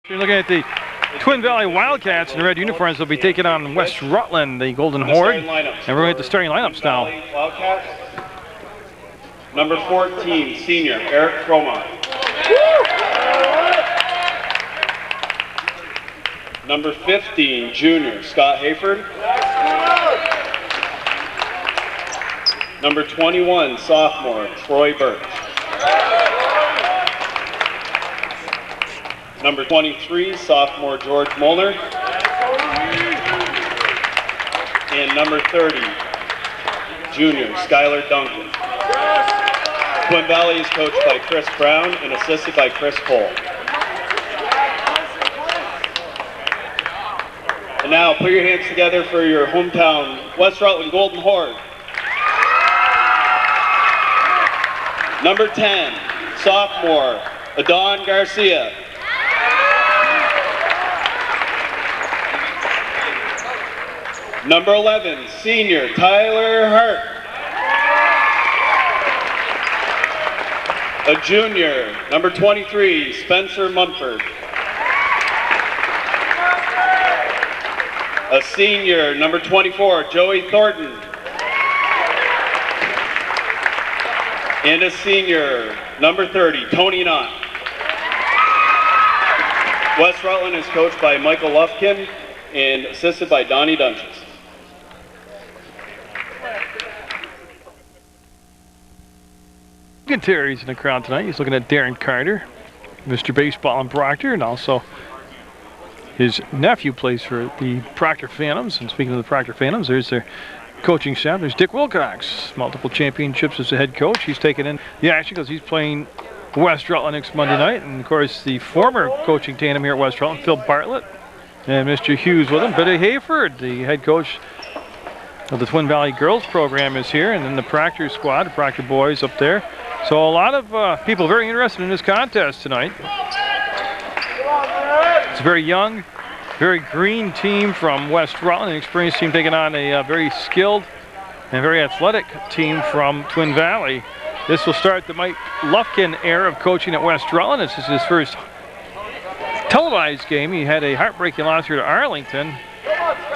You're looking at the Twin Valley Wildcats in the red uniforms. They'll be taking on West Rutland, the Golden Horde. And we're going to get the starting lineups now. Wildcats. Number 14, senior, Eric Fromont. Number 15, junior, Scott Hayford. Number 21, sophomore, Troy Birch. Number 23, sophomore, George Molnar. And number 30, junior, Skylar Duncan. Twin Valley is coached by Chris Brown and assisted by Chris Cole. And now put your hands together for your hometown West Rutland Golden Horde. Number 10, sophomore, Adon Garcia. Number 11, senior, Tyler Hart. A junior, number 23, Spencer Mumford. A senior, number 24, Joey Thornton. And a senior, number 30, Tony Knott. West Rutland is coached by Michael Lufkin and assisted by Donnie Dunches. Terry's in the crowd tonight. He's looking at Darren Carter, Mr. Baseball in Proctor, and also his nephew plays for the Proctor Phantoms. And speaking of the Proctor Phantoms, there's their coaching staff. There's Dick Wilcox, multiple championships as a head coach. He's taken in the action because he's playing West Rutland next Monday night. And of course, the former coaching tandem here at West Rutland, Phil Bartlett, and Mr. Hughes with him. Billy Hayford, the head coach of the Twin Valley Girls program, is here. And then the Proctor squad, the Proctor boys up there. So a lot of people very interested in this contest tonight. It's a very young, very green team from West Rutland, an experienced team taking on a very skilled and very athletic team from Twin Valley. This will start the Mike Lufkin era of coaching at West Rutland. This is his first televised game. He had a heartbreaking loss here to Arlington.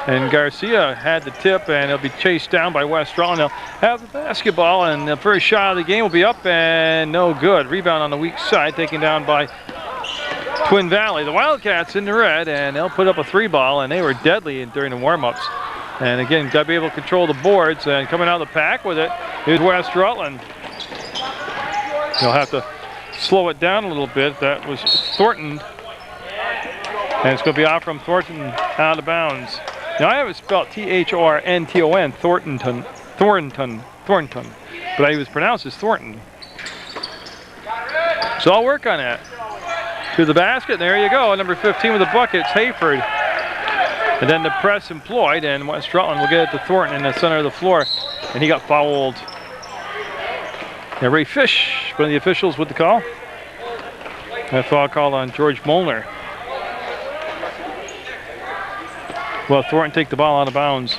And Garcia had the tip, and he'll be chased down by West Rutland. They'll have the basketball, and the first shot of the game will be up and no good. Rebound on the weak side, taken down by Twin Valley. The Wildcats in the red, and they'll put up a three ball, and they were deadly during the warm-ups. And again, got to be able to control the boards, and coming out of the pack with it is West Rutland. They'll have to slow it down a little bit. That was Thornton. And it's going to be off from Thornton out of bounds. Now I have it spelled T-H-O-R-N-T-O-N, Thornton, but it was pronounced as Thornton. So I'll work on that. To the basket, and there you go. Number 15 with the bucket, it's Hayford. And then the press employed, and West Rutland will get it to Thornton in the center of the floor, and he got fouled. Now Ray Fish, one of the officials with the call. That foul called on George Molnar. Well, Thornton take the ball out of bounds.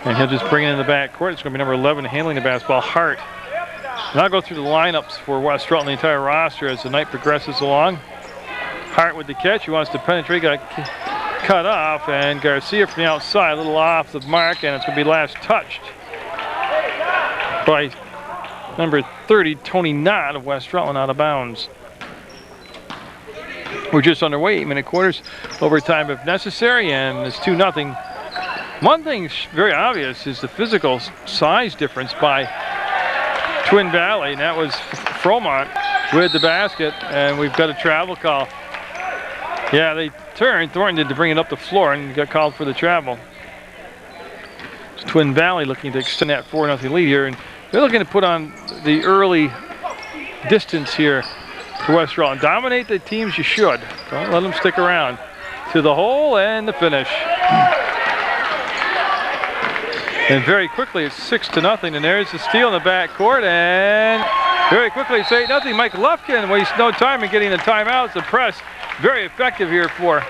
And he'll just bring it in the back court. It's going to be number 11 handling the basketball, Hart. And I'll go through the lineups for West Rutland, the entire roster as the night progresses along. Hart with the catch. He wants to penetrate, got cut off. And Garcia from the outside, a little off the mark, and it's going to be last touched by number 30, Tony Knott of West Rutland, out of bounds. We're just underway, 8-minute quarters, overtime if necessary, and it's 2-0. One thing very obvious is the physical size difference by Twin Valley, and that was Fromont with the basket, and we've got a travel call. Yeah, they turned, Thornton did, to bring it up the floor, and got called for the travel. It's Twin Valley looking to extend that 4-0 lead here, and they're looking to put on the early distance here to West Rutland. Dominate the teams you should. Don't let them stick around. To the hole and the finish. And very quickly it's 6-0, and there's the steal in the backcourt, and very quickly it's 8-0. Mike Lufkin wastes no time in getting the timeouts. The press very effective here for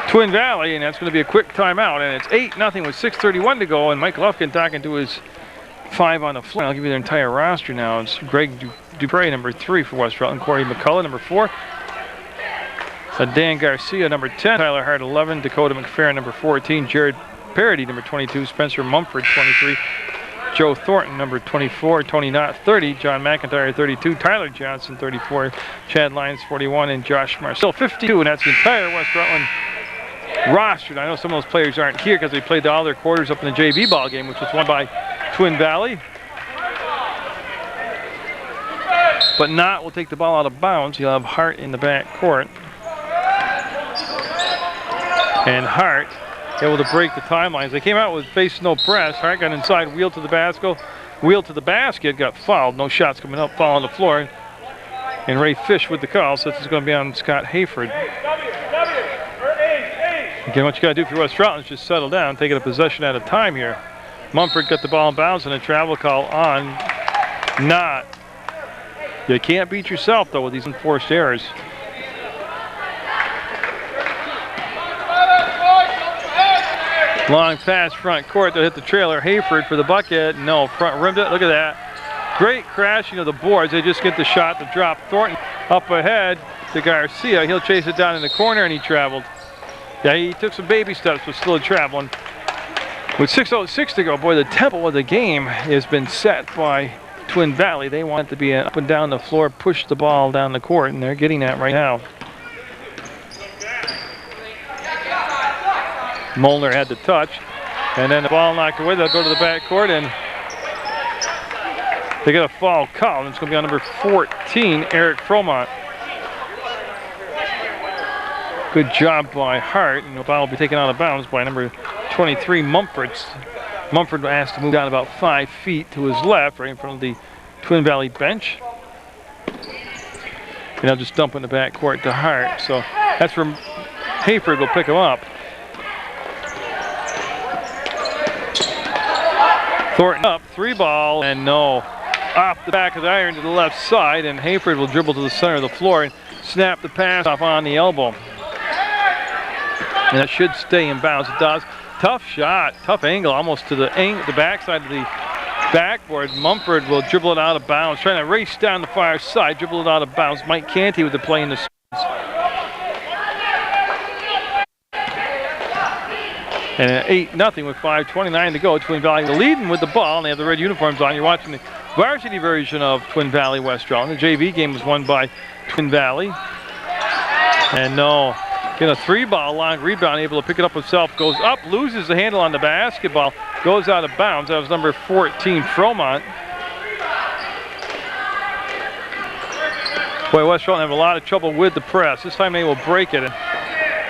Twin Valley, and that's going to be a quick timeout, and it's 8-0 with 6:31 to go, and Mike Lufkin talking to his 5 on the floor. I'll give you their entire roster now. It's Greg Dupre, number 3 for West Rutland. Corey McCullough, number 4. Dan Garcia, number 10. Tyler Hart, 11. Dakota McFerrin, number 14. Jared Parody, number 22. Spencer Mumford, 23. Joe Thornton, number 24. Tony Knott, 30. John McIntyre, 32. Tyler Johnson, 34. Chad Lyons, 41. And Josh Marcel, 52. And that's the entire West Rutland roster. I know some of those players aren't here because they played all their quarters up in the JV ball game, which was won by Twin Valley. But Knott will take the ball out of bounds. He'll have Hart in the back court. And Hart able to break the timelines. They came out with face no press. Hart got inside, wheeled to the basket, got fouled. No shots coming up, fall on the floor. And Ray Fish with the call, so this is going to be on Scott Hayford. Again, what you got to do for West Rutland is just settle down, take it a possession at a time here. Mumford got the ball in bounds and a travel call on Knott. You can't beat yourself, though, with these enforced errors. Long pass front court to hit the trailer. Hayford for the bucket. No, front rimmed it. Look at that. Great crashing of the boards. They just get the shot to drop. Thornton up ahead to Garcia. He'll chase it down in the corner, and he traveled. Yeah, he took some baby steps, but still traveling. With 6:06 to go, boy, the tempo of the game has been set by Twin Valley. They want to be up and down the floor, push the ball down the court, and they're getting that right now. Molnar had the touch, and then the ball knocked away. They'll go to the back court, and they get a foul call, and it's going to be on number 14, Eric Fromont. Good job by Hart, and the ball will be taken out of bounds by number 23, Mumford. Mumford asked to move down about 5 feet to his left, right in front of the Twin Valley bench. And they'll just dump in the back court to Hart. So that's where Hayford will pick him up. Thornton up, 3-ball, and no. Off the back of the iron to the left side, and Hayford will dribble to the center of the floor and snap the pass off on the elbow. And that should stay in bounds. It does. Tough shot, tough angle, almost to the backside of the backboard. Mumford will dribble it out of bounds, trying to race down the far side, dribble it out of bounds. Mike Canty with the play in the and at 8-0 with 5:29 to go. Twin Valley leading with the ball, and they have the red uniforms on. You're watching the varsity version of Twin Valley West Rutland. The JV game was won by Twin Valley. And no, get a 3-ball, long rebound, able to pick it up himself, goes up, loses the handle on the basketball, goes out of bounds. That was number 14, Fromont. Boy, West Rutland have a lot of trouble with the press. This time they will break it.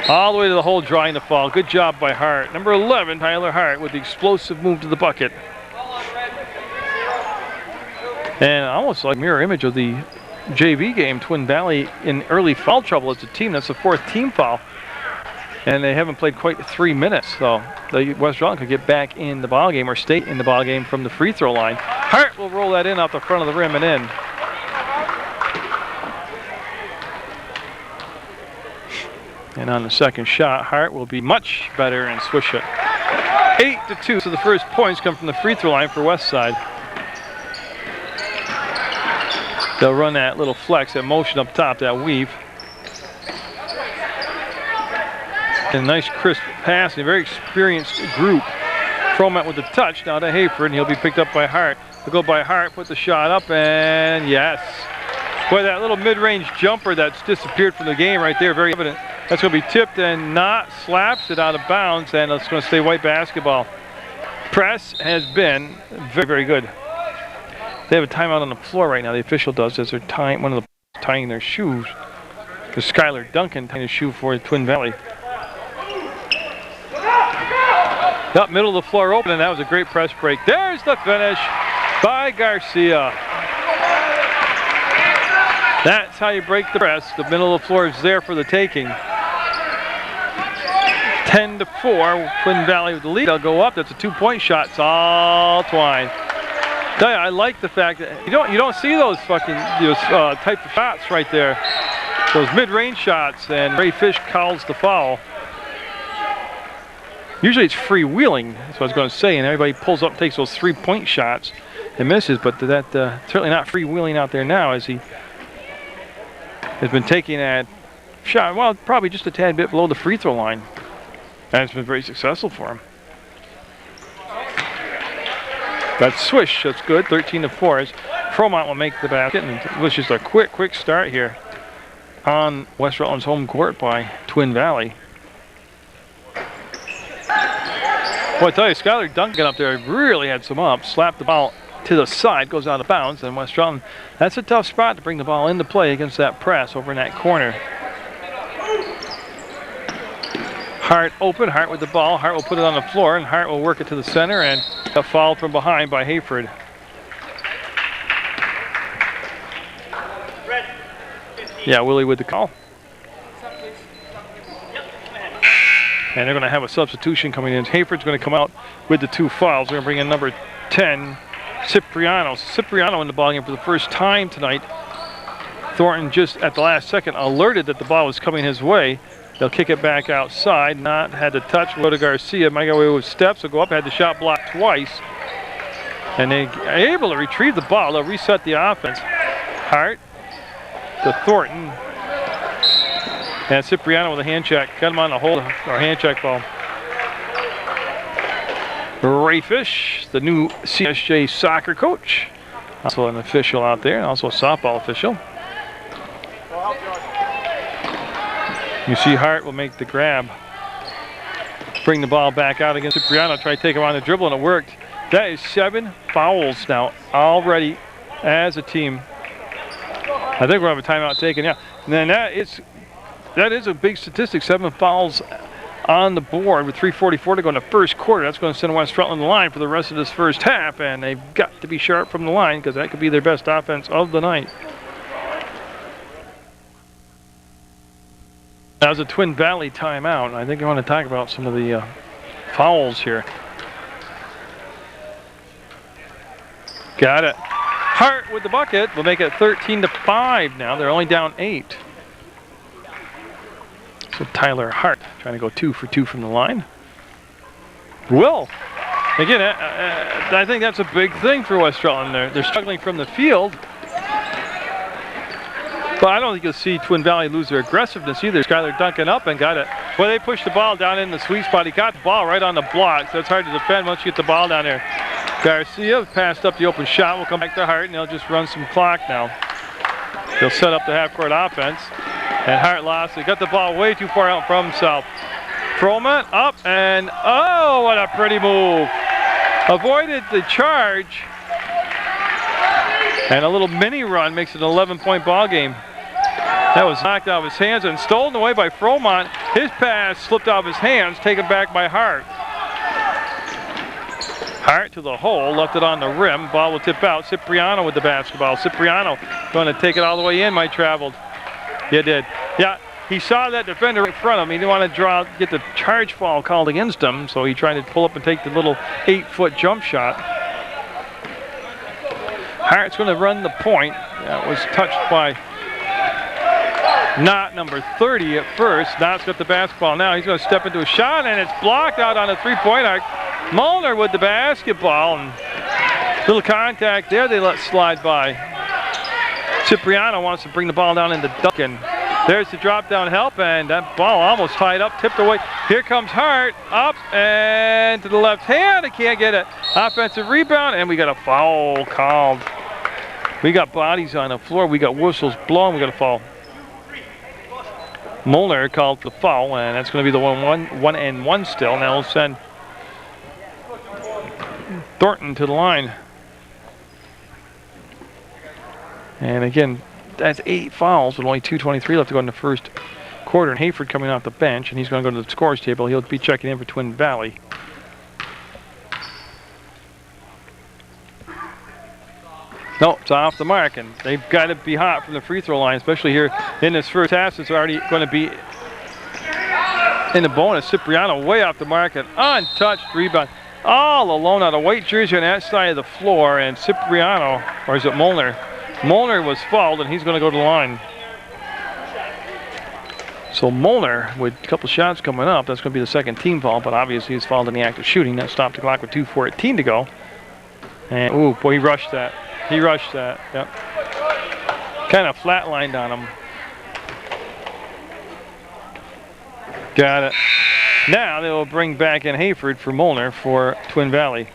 All the way to the hole, drawing the foul. Good job by Hart. Number 11, Tyler Hart, with the explosive move to the bucket. And almost like mirror image of the JV game, Twin Valley in early foul trouble as a team. That's the 4th team foul. And they haven't played quite 3 minutes, so the West Rutland could get back in the ball game or stay in the ball game from the free throw line. Hart will roll that in off the front of the rim and in. And on the second shot, Hart will be much better and swish it. 8-2, so the first points come from the free throw line for Westside. They'll run that little flex, that motion up top, that weave. And a nice crisp pass, and a very experienced group. Fromont with the touch, now to Hayford, and he'll be picked up by Hart. They'll go by Hart, put the shot up, and yes. Boy, that little mid-range jumper that's disappeared from the game right there, very evident. That's going to be tipped, and Knott slaps it out of bounds, and it's going to stay white basketball. Press has been very, very good. They have a timeout on the floor right now. The official does as they're tying, one of the tying their shoes. To Skylar Duncan tying his shoe for Twin Valley. Up middle of the floor open, and that was a great press break. There's the finish by Garcia. That's how you break the press. The middle of the floor is there for the taking. 10-4, Twin Valley with the lead. They'll go up. That's a 2-point shot. It's all Twine. Tell you, I like the fact that you don't see those fucking type of shots right there. Those mid-range shots, and Ray Fish calls the foul. Usually it's freewheeling, that's what I was going to say, and everybody pulls up and takes those 3-point shots. it misses, but that certainly not freewheeling out there now, as he has been taking that shot, well, probably just a tad bit below the free throw line. And it's been very successful for him. That swish, that's good, 13-4. As Fromont will make the basket, and it was just a quick start here on West Rutland's home court by Twin Valley. Boy, I tell you, Skylar Duncan up there really had some ups, slapped the ball to the side, goes out of bounds, and West Rutland, that's a tough spot to bring the ball into play against that press over in that corner. Hart open, Hart with the ball. Hart will put it on the floor, and Hart will work it to the center, and a foul from behind by Hayford. Yeah, Willie with the call. And they're going to have a substitution coming in. Hayford's going to come out with the 2 fouls. They're going to bring in number 10, Cipriano. Cipriano in the ballgame for the first time tonight. Thornton just at the last second alerted that the ball was coming his way. They'll kick it back outside. Not had to touch. Go to Garcia. Might go away with steps. Will go up. Had the shot blocked twice. And they are able to retrieve the ball. They'll reset the offense. Hart to Thornton. And Cipriano with a hand check. Got him on the hold or hand check ball. Ray Fish, the new CSJ soccer coach. Also an official out there, and also a softball official. You see Hart will make the grab. Bring the ball back out against Cipriano. Try to take him on the dribble, and it worked. That is 7 fouls now already as a team. I think we'll have a timeout taken, yeah. And then that is a big statistic, 7 fouls on the board with 3:44 to go in the first quarter. That's going to send West Rutland the line for the rest of this first half, and they've got to be sharp from the line because that could be their best offense of the night. That was a Twin Valley timeout. I think I want to talk about some of the fouls here. Got it. Hart with the bucket will make it 13-5 now. They're only down 8. So Tyler Hart trying to go 2 for 2 from the line. Will. Again, I think that's a big thing for West Rutland. They're struggling from the field. But I don't think you'll see Twin Valley lose their aggressiveness either. Skylar Duncan up and got it. Well, they pushed the ball down in the sweet spot. He got the ball right on the block, so it's hard to defend once you get the ball down there. Garcia passed up the open shot. Will come back to Hart, and they'll just run some clock now. They'll set up the half-court offense. And Hart lost it. Got the ball way too far out from himself. Froman up, and oh, what a pretty move. Avoided the charge. And a little mini run makes it an 11-point ball game. That was knocked out of his hands and stolen away by Fromont. His pass slipped out of his hands, taken back by Hart. Hart to the hole, left it on the rim. Ball will tip out. Cipriano with the basketball. Cipriano going to take it all the way in. Might traveled. Yeah, did. Yeah, he saw that defender in front of him. He didn't want to get the charge foul called against him, so he tried to pull up and take the little 8-foot jump shot. Hart's going to run the point. That was touched by Knott, number 30 at first. Knott's got the basketball now. He's going to step into a shot, and it's blocked out on a 3-point arc. Mulner with the basketball, and little contact there they let slide by. Cipriano wants to bring the ball down into Duncan. There's the drop down help, and that ball almost tied up, tipped away. Here comes Hart, up and to the left hand. He can't get it. Offensive rebound, and we got a foul called. We got bodies on the floor. We got whistles blowing. We got a foul. Molnar called the foul, and that's going to be the 1-1 still. Now we'll send Thornton to the line. And again, that's 8 fouls with only 2:23 left to go in the first quarter. And Hayford coming off the bench, and he's going to go to the scores table. He'll be checking in for Twin Valley. No, it's off the mark, and they've got to be hot from the free throw line, especially here in this first half. It's already going to be in the bonus. Cipriano way off the mark, and untouched rebound. All alone on a white jersey on that side of the floor, and Cipriano, or is it Molnar? Molnar was fouled, and he's going to go to the line. So Molnar, with a couple shots coming up, that's going to be the second team foul, but obviously he's fouled in the act of shooting. That stopped the clock with 2:14 to go. And, ooh, boy, he rushed that. He rushed that, yep. Kind of flatlined on him. Got it. Now they will bring back in Hayford for Munger for Twin Valley.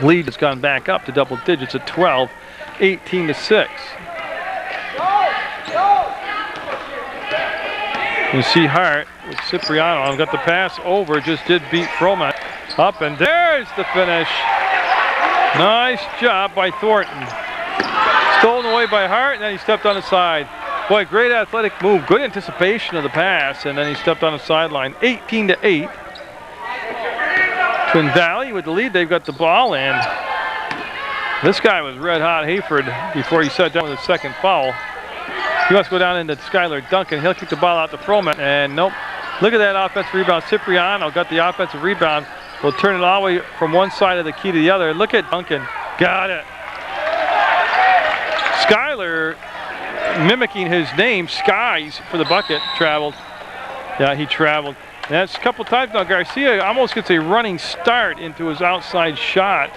Lead has gone back up to double digits at 12, 18-6. You see Hart with Cipriano. Got the pass over, just did beat Froment. Up and there's the finish. Nice job by Thornton. Stolen away by Hart, and then he stepped on the side. Boy, great athletic move. Good anticipation of the pass, and then he stepped on the sideline. 18-8. Twin Valley with the lead. They've got the ball, and this guy was red hot, Hayford, before he sat down with his second foul. He wants to go down into Skylar Duncan. He'll kick the ball out to Froment, and nope. Look at that offensive rebound. Cipriano got the offensive rebound. Will turn it all the way from one side of the key to the other. Look at Duncan. Got it. Skylar, mimicking his name, Skies, for the bucket, traveled. Yeah, he traveled. And that's a couple times now. Garcia almost gets a running start into his outside shot.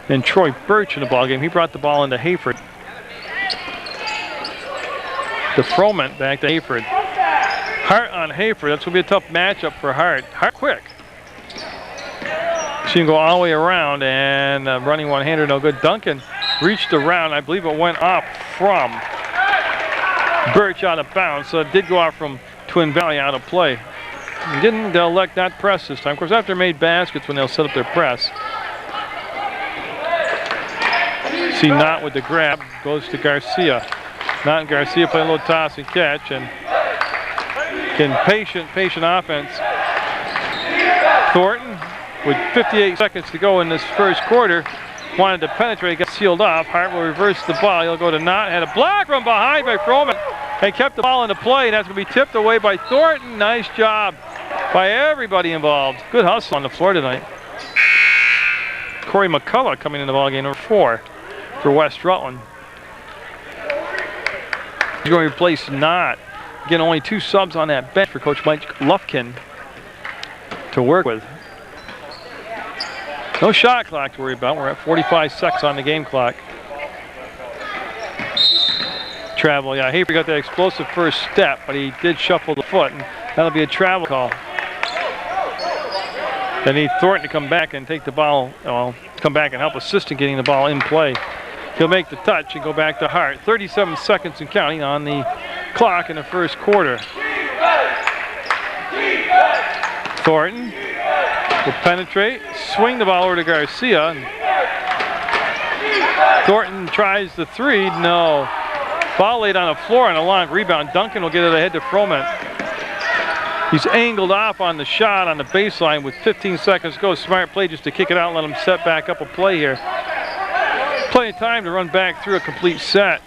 And Troy Birch in the ballgame. He brought the ball into Hayford. The Froment back to Hayford. Hart on Hayford. That's going to be a tough matchup for Hart. Hart quick. See him go all the way around, and running one-hander, no good. Duncan reached around. I believe it went off from Birch out of bounds, so it did go off from Twin Valley out of play. They'll elect not press this time. Of course, after made baskets when they'll set up their press. See Knott with the grab, goes to Garcia. Knott and Garcia play a little toss and catch, and patient offense. Thornton, with 58 seconds to go in this first quarter, wanted to penetrate, got sealed off. Hart will reverse the ball. He'll go to Knott. Had a block from behind by Froment. They kept the ball into play, and that's going to be tipped away by Thornton. Nice job by everybody involved. Good hustle on the floor tonight. Corey McCullough coming in the ballgame, number 4 for West Rutland. He's going to replace Knott. Again, only 2 subs on that bench for Coach Mike Lufkin to work with. No shot clock to worry about. We're at 45 seconds on the game clock. Travel, yeah, Hayford got that explosive first step, but he did shuffle the foot, and that'll be a travel call. They need Thornton to come back and take the ball, well, come back and help assist in getting the ball in play. He'll make the touch and go back to Hart. 37 seconds and counting on the clock in the first quarter. Thornton will penetrate, swing the ball over to Garcia. And Thornton tries the 3, no. Ball laid on the floor and a long rebound. Duncan will get it ahead to Froment. He's angled off on the shot on the baseline with 15 seconds to go. Smart play just to kick it out and let him set back up a play here. Plenty of time to run back through a complete set.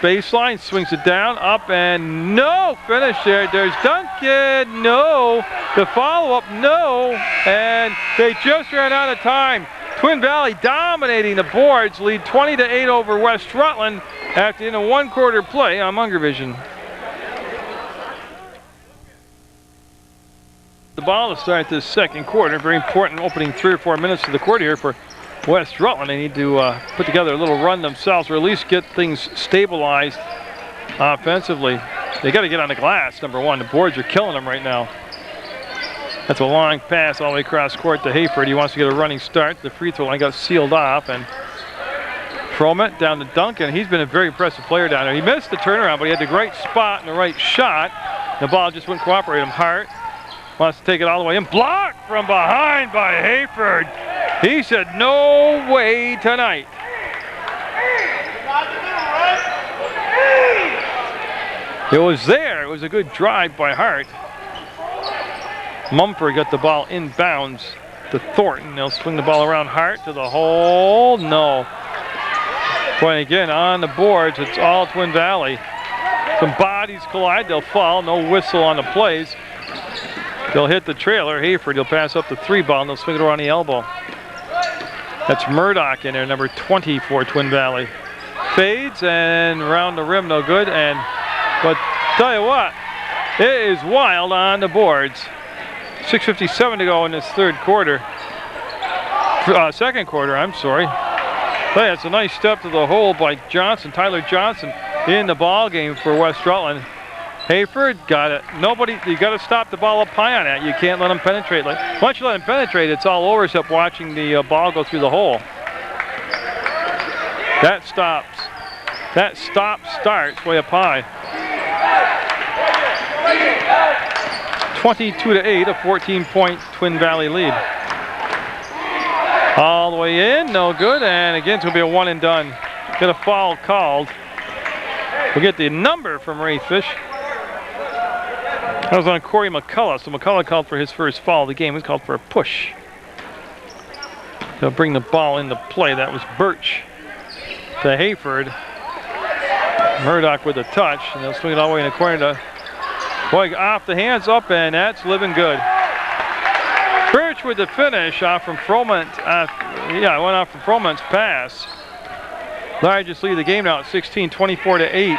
Baseline, swings it down, up, and no finish there. There's Duncan, no. The follow-up, no. And they just ran out of time. Twin Valley dominating the boards, lead 20-8 over West Rutland after in a 1-quarter play on Munger Vision. The ball to start this second quarter. Very important opening 3 or 4 minutes of the quarter here for West Rutland. They need to put together a little run themselves, or at least get things stabilized offensively. They got to get on the glass, number 1. The boards are killing them right now. That's a long pass all the way across court to Hayford. He wants to get a running start. The free throw line got sealed off, and Froment down to Duncan. He's been a very impressive player down there. He missed the turnaround, but he had the great spot and the right shot. The ball just wouldn't cooperate him. Hart wants to take it all the way in. Blocked from behind by Hayford. He said, no way tonight. It was there. It was a good drive by Hart. Mumford got the ball inbounds to Thornton. They'll swing the ball around Hart to the hole. No. Point again on the boards. It's all Twin Valley. Some bodies collide. They'll fall. No whistle on the plays. They'll hit the trailer. Hayford, he'll pass up the 3 ball, and they'll swing it around the elbow. That's Murdoch in there, number 20 for Twin Valley. Fades and round the rim, no good. But tell you what, It is wild on the boards. 6:57 to go in this third quarter. Second quarter, I'm sorry. Hey, it's a nice step to the hole by Johnson, Tyler Johnson, in the ball game for West Rutland. Hayford got it. Nobody, you got to stop the ball up high on that. You can't let him penetrate. Like, once you let him penetrate, it's all over except watching the ball go through the hole. That stops. That starts way up high. 22-8, a 14-point Twin Valley lead. All the way in, no good, and again, it's going to be a one and done. Get a foul called. We'll get the number from Ray Fish. That was on Corey McCullough, so McCullough called for his first foul of the game. He called for a push. They'll bring the ball into play. That was Birch to Hayford. Murdoch with a touch, and they'll swing it all the way in the corner to Boy, off the hands up, and that's living good. Birch with the finish off from Froment. It went off from Froment's pass. Largest lead of the game now at 16, 24-8.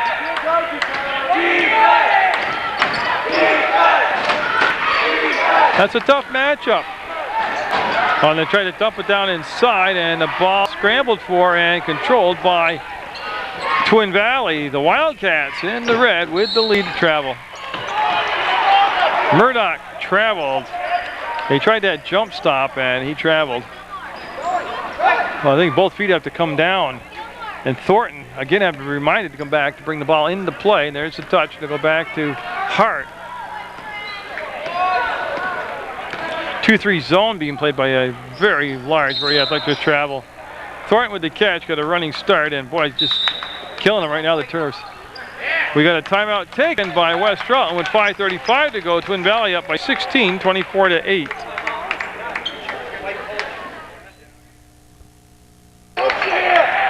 That's a tough matchup. They try to dump it down inside, and the ball scrambled for and controlled by Twin Valley. The Wildcats in the red with the lead to travel. Murdoch traveled. They tried that jump stop, and he traveled. Well, I think both feet have to come down. And Thornton, again, have to be reminded to come back to bring the ball into play. And there's the touch to go back to Hart. 2-3 zone being played by a very large, very athletic travel. Thornton with the catch, got a running start, and boy, just killing them right now, the Terps. We got a timeout taken by West Rutland with 5:35 to go. Twin Valley up by 16, 24-8.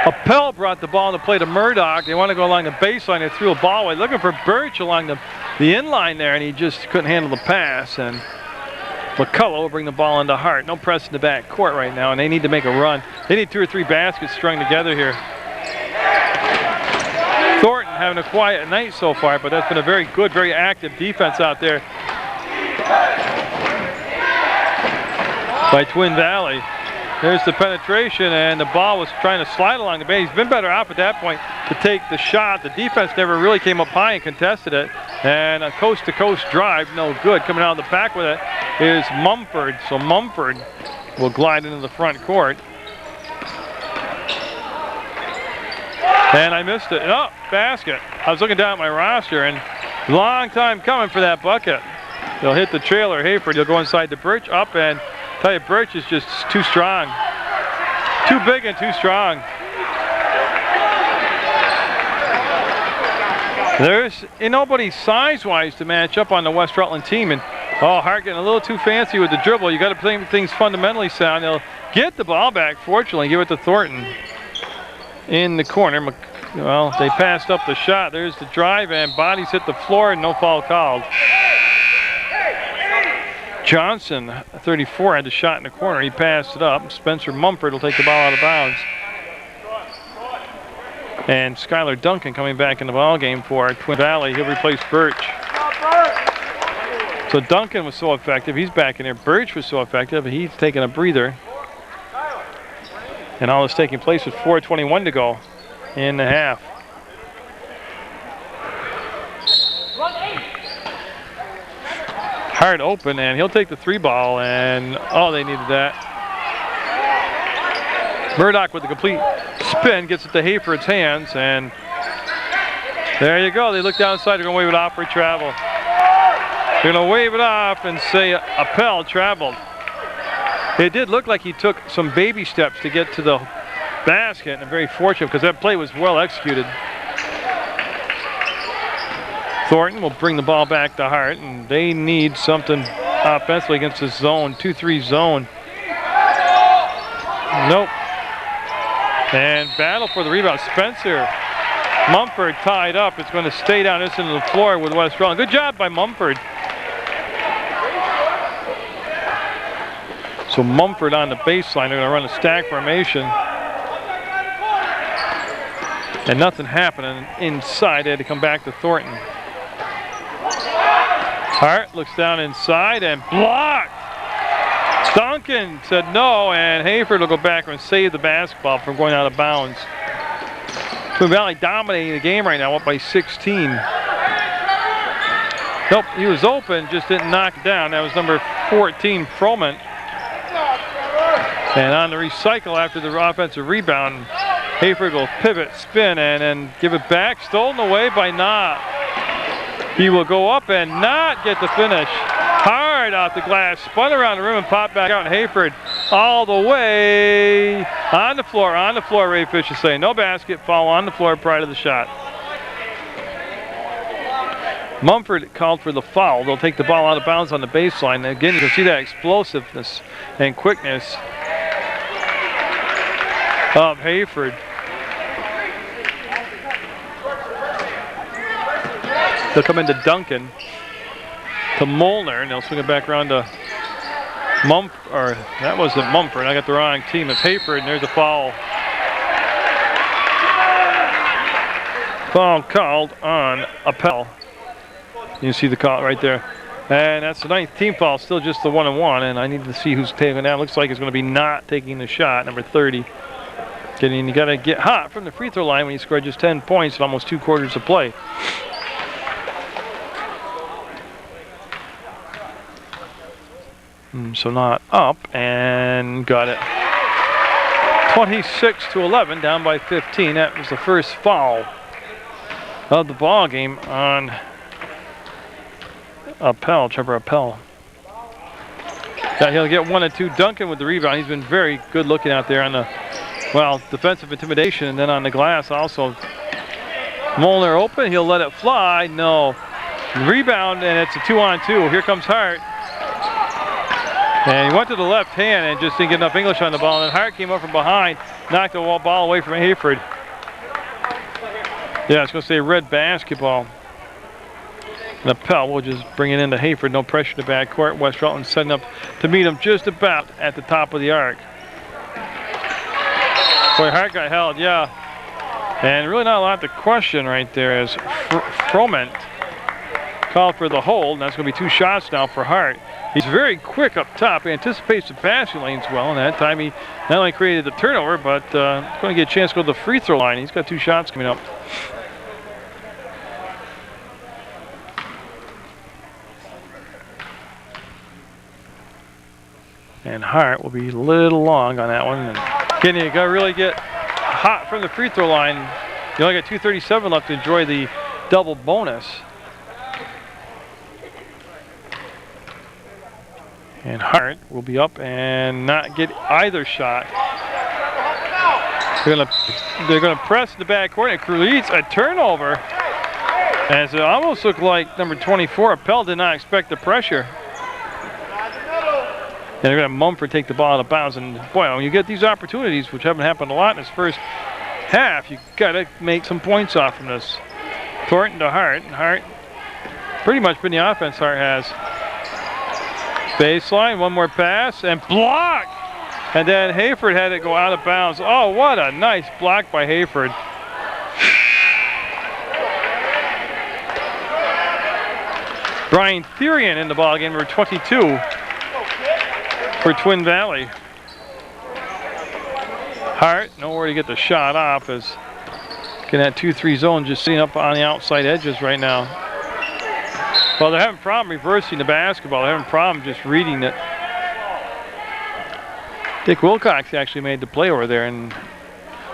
Appel brought the ball to play to Murdoch. They want to go along the baseline. They threw a ball away, looking for Birch along the inline there, and he just couldn't handle the pass. And McCullough will bring the ball into Hart. No press in the back court right now, and they need to make a run. They need 2 or 3 baskets strung together here. Thornton having a quiet night so far, but that's been a very good, very active defense out there by Twin Valley. There's the penetration, and the ball was trying to slide along the base. He's been better off at that point to take the shot. The defense never really came up high and contested it. And a coast-to-coast drive, no good. Coming out of the back with it is Mumford. So Mumford will glide into the front court. And I missed it. Oh, basket. I was looking down at my roster, and long time coming for that bucket. They'll hit the trailer. Hayford, he'll go inside the Birch, up, and tell you, Birch is just too strong. Too big and too strong. There's nobody size-wise to match up on the West Rutland team, and Hart getting a little too fancy with the dribble. You got to play things fundamentally sound. They'll get the ball back, fortunately, give it to Thornton. In the corner, well, they passed up the shot. There's the drive, and bodies hit the floor, and no foul called. Johnson, 34, had the shot in the corner. He passed it up. Spencer Mumford will take the ball out of bounds. And Skylar Duncan coming back in the ball game for Twin Valley. He'll replace Birch. So Duncan was so effective. He's back in there. Birch was so effective. He's taking a breather. And all this taking place with 4:21 to go in the half. Hard open, and he'll take the 3 ball, and they needed that. Murdoch with the complete spin gets it to Hayford's hands, and there you go. They look downside. They're going to wave it off for travel. They're going to wave it off and say Appel traveled. It did look like he took some baby steps to get to the basket, and very fortunate because that play was well executed. Thornton will bring the ball back to Hart, and they need something offensively against this zone, 2-3 zone. Nope. And battle for the rebound. Spencer Mumford tied up. It's going to stay down this into the floor with West Rutland. Good job by Mumford. So Mumford on the baseline. They're going to run a stack formation. And nothing happening inside. They had to come back to Thornton. Hart looks down inside and blocked. Duncan said no, and Hayford will go back and save the basketball from going out of bounds. Twin Valley dominating the game right now, up by 16. Nope, he was open, just didn't knock it down. That was number 14, Froment. And on the recycle after the offensive rebound, Hayford will pivot, spin, and then give it back. Stolen away by Knott. He will go up and not get the finish. Hard off the glass, spun around the rim and popped back out. And Hayford all the way on the floor, Ray Fish is saying. No basket, foul on the floor prior to the shot. Mumford called for the foul. They'll take the ball out of bounds on the baseline. And again, you can see that explosiveness and quickness of Hayford. They'll come into Duncan, to Molnar, and they'll swing it back around to that wasn't Mumford. I got the wrong team. It's Hayford, and there's a foul. Foul called on Appel. You see the call right there. And that's the 9th team foul, still just the 1-and-1, and I need to see who's taking that. Looks like it's going to be not taking the shot, number 30. You got to get hot from the free throw line when you score just 10 points in almost 2 quarters of play. So not up, and got it. 26-11, down by 15. That was the first foul of the ball game on Appel, Trevor Appel. Yeah, he'll get 1 and 2. Duncan with the rebound. He's been very good looking out there on the, defensive intimidation, and then on the glass also. Molnar open, he'll let it fly. No. Rebound, and it's a 2-on-2. Here comes Hart. And he went to the left hand and just didn't get enough English on the ball. And then Hart came up from behind, knocked the ball away from Hayford. Yeah, I was going to say red basketball. And Appel will just bring it into Hayford. No pressure to backcourt. West Rutland setting up to meet him just about at the top of the arc. Boy, Hart got held, yeah. And really not a lot to question right there as Froment called for the hold. And that's going to be 2 shots now for Hart. He's very quick up top. He anticipates the passing lanes well, and that time he not only created the turnover, but going to get a chance to go to the free throw line. He's got 2 shots coming up. And Hart will be a little long on that one. And again, you got to really get hot from the free throw line. You only got 2:37 left to enjoy the double bonus. And Hart will be up and not get either shot. They're gonna press the backcourt, and creates a turnover. As it almost looked like number 24, Appel, did not expect the pressure. And they're gonna Mumford take the ball out of bounds. And boy, when you get these opportunities, which haven't happened a lot in this first half, you gotta make some points off from this. Thornton to Hart, and Hart pretty much been the offense Hart has. Baseline, 1 more pass, and block! And then Hayford had it go out of bounds. Oh, what a nice block by Hayford. Brian Therian in the ballgame, number 22 for Twin Valley. Hart, nowhere to get the shot off, as in that 2-3 zone, just sitting up on the outside edges right now. Well, they're having a problem reversing the basketball. They're having a problem just reading it. Dick Wilcox actually made the play over there, and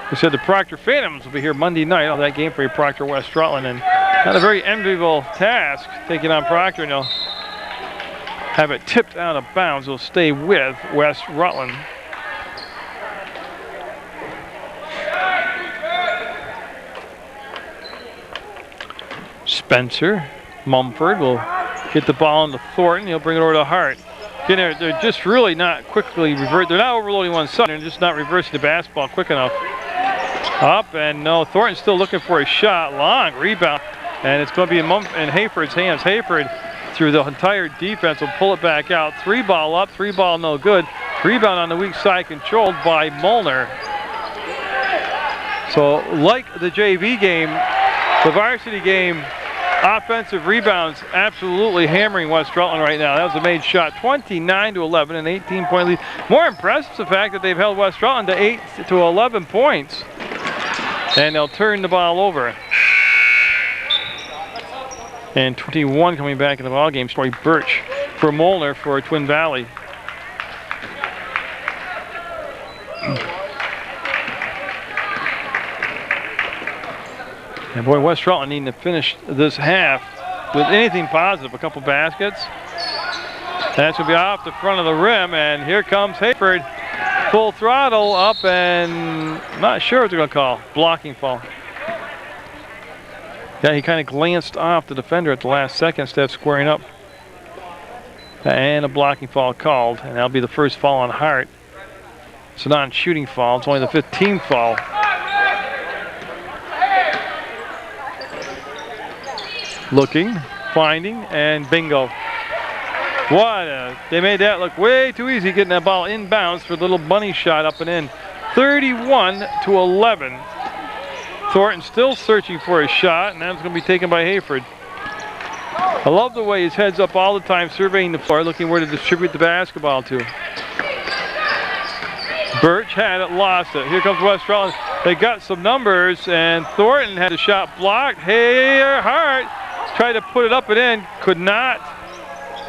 he said the Proctor Phantoms will be here Monday night. Oh, that game for Proctor West Rutland, and not a very enviable task taking on Proctor, and they'll have it tipped out of bounds. They'll stay with West Rutland. Spencer Mumford will get the ball into Thornton. He'll bring it over to Hart. Again, they're just really not quickly revert. They're not overloading one side. They're just not reversing the basketball quick enough. Up and no. Thornton's still looking for a shot. Long rebound, and it's going to be in Hayford's hands. Hayford, through the entire defense, will pull it back out. 3 ball up, 3 ball no good. Rebound on the weak side, controlled by Molnar. So, like the JV game, the varsity game offensive rebounds absolutely hammering West Rutland right now. That was a made shot, 29-11, an 18-point lead. More impressive is the fact that they've held West Rutland to 8 to 11 points. And they'll turn the ball over. And 21 coming back in the ball game. Story Birch for Molnar for Twin Valley. And boy, West Rutland needing to finish this half with anything positive. A couple baskets. And that's going to be off the front of the rim. And here comes Hayford. Full throttle up, and not sure what they're going to call. Blocking foul. Yeah, he kind of glanced off the defender at the last second instead of squaring up. And a blocking foul called, and that'll be the first foul on Hart. It's a non-shooting foul. It's only the 15th foul. Looking, finding, and bingo. They made that look way too easy, getting that ball inbounds for a little bunny shot up and in. 31-11. Thornton still searching for a shot, and that's going to be taken by Hayford. I love the way his head's up all the time, surveying the floor, looking where to distribute the basketball to. Birch had it, lost it. Here comes West Rutland. They got some numbers, and Thornton had a shot blocked. Hart tried to put it up and in, could not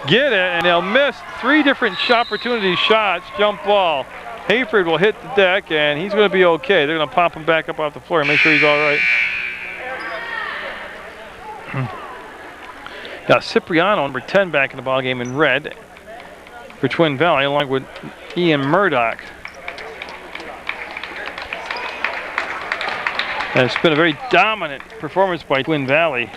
get it, and they'll miss 3 different opportunity shots. Jump ball. Hayford will hit the deck, and he's going to be okay. They're going to pop him back up off the floor and make sure he's all right. Got Cipriano, number 10, back in the ball game in red for Twin Valley, along with Ian Murdoch. And it's been a very dominant performance by Twin Valley.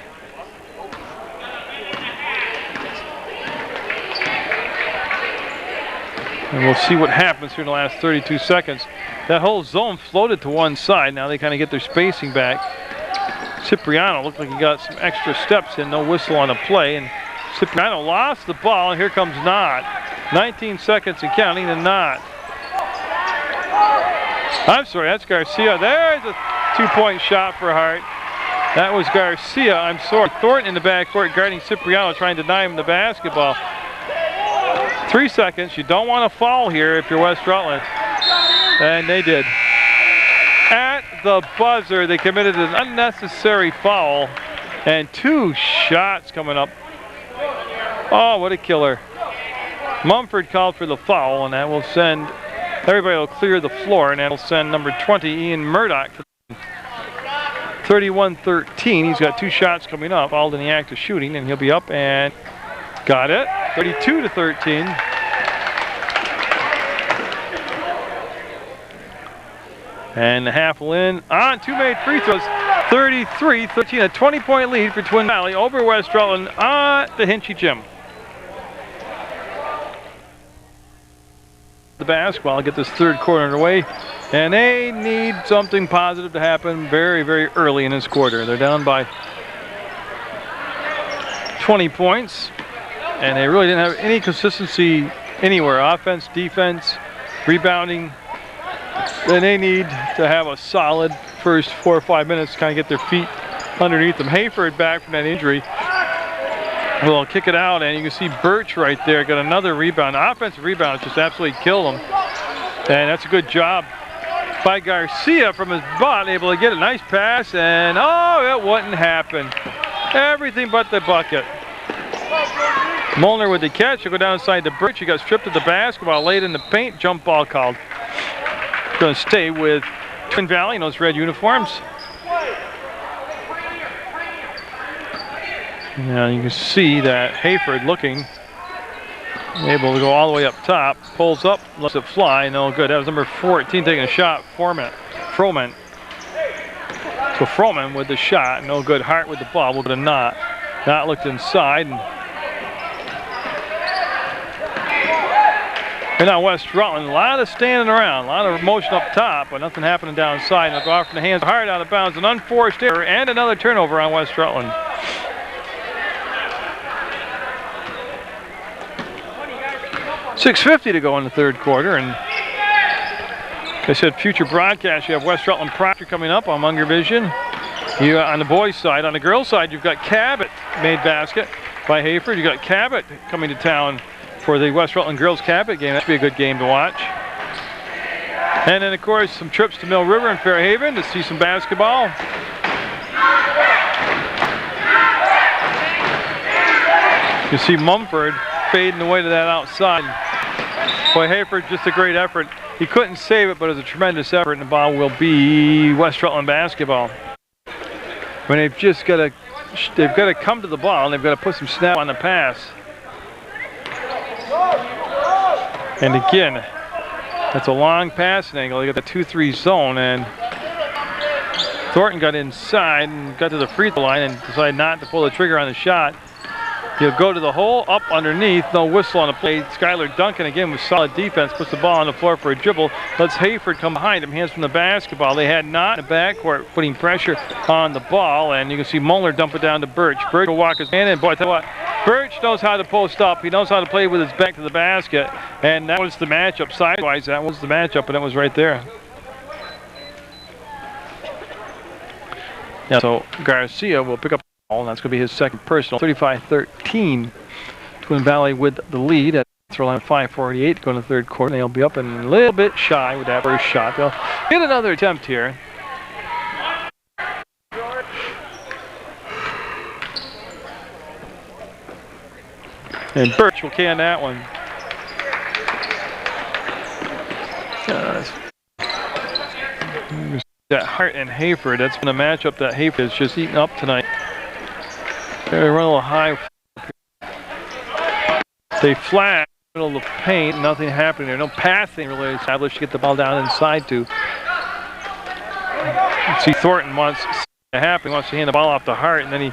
And we'll see what happens here in the last 32 seconds. That whole zone floated to one side. Now they kind of get their spacing back. Cipriano looked like he got some extra steps in. No whistle on the play. And Cipriano lost the ball. And here comes Knott. 19 seconds and counting, and Knott. I'm sorry, that's Garcia. There's a 2-point shot for Hart. That was Garcia. I'm sorry. Thornton in the backcourt guarding Cipriano, trying to deny him the basketball. 3 seconds. You don't want to foul here if you're West Rutland. And they did. At the buzzer, they committed an unnecessary foul. And 2 shots coming up. Oh, what a killer. Mumford called for the foul, and that will send, everybody will clear the floor, and that will send number 20, Ian Murdoch, 31-13. He's got 2 shots coming up, all in the act of shooting, and he'll be up and got it. 32-13. And the half will in on 2 made free throws. 33-13, a 20-point lead for Twin Valley over West Rutland at the Hinchy Gym. The basketball, get this third quarter underway, and they need something positive to happen very, very early in this quarter. They're down by 20 points, and they really didn't have any consistency anywhere. Offense, defense, rebounding. Then they need to have a solid first 4 or 5 minutes to kind of get their feet underneath them. Hayford back from that injury. Will kick it out, and you can see Birch right there got another rebound. Offensive rebound just absolutely killed him. And that's a good job by Garcia from his butt, able to get a nice pass, and oh, it wouldn't happen. Everything but the bucket. Molnar with the catch. He'll go down inside to Birch. He got stripped of the basketball, laid in the paint, jump ball called. Going to stay with Twin Valley in those red uniforms. Now you can see that Hayford looking able to go all the way up top, pulls up, lets it fly, no good. That was number 14 taking a shot, Froman. So Froman with the shot, no good. Hart with the ball, with a Knott. Knott looked inside. And now West Rutland, a lot of standing around, a lot of motion up top, but nothing happening downside. And it'll go off from the hands of Hart, out of bounds, an unforced error, and another turnover on West Rutland. .650 to go in the third quarter, and like I said, future broadcast, you have West Rutland Proctor coming up on Munger Vision. You on the boys' side. On the girls' side, you've got Cabot made basket by Hayford. You got Cabot coming to town for the West Rutland Girls Cabot game. That should be a good game to watch. And then, of course, some trips to Mill River and Fairhaven to see some basketball. You see Mumford fading away to that outside. Boy, Hayford, just a great effort. He couldn't save it, but it was a tremendous effort, and the ball will be West Rutland basketball. I mean, they've got to come to the ball, and they've got to put some snap on the pass. And again, that's a long passing angle. You got the 2-3 zone, and Thornton got inside and got to the free throw line and decided not to pull the trigger on the shot. He'll go to the hole, up underneath, no whistle on the play. Skylar Duncan, again, with solid defense, puts the ball on the floor for a dribble. Lets Hayford come behind him, hands from the basketball. They had not in the backcourt, putting pressure on the ball, and you can see Munger dump it down to Birch. Birch will walk his man in. Boy, I tell you what, Birch knows how to post up. He knows how to play with his back to the basket, and that was the matchup. Sidewise, that was the matchup, and it was right there. Yeah, so Garcia will pick up the ball, and that's going to be his second personal. 35-13. Twin Valley with the lead at throw line 5:48 going to the third quarter. They'll be up and a little bit shy with that first shot. They'll get another attempt here. And Birch will can that one. That Hart and Hayford, that's been a matchup that Hayford has just eaten up tonight. They run a little high. They flash in the middle of the paint, nothing happening there. No passing really established to get the ball down inside to. See, Thornton wants to happen, wants to hand the ball off to Hart, and then he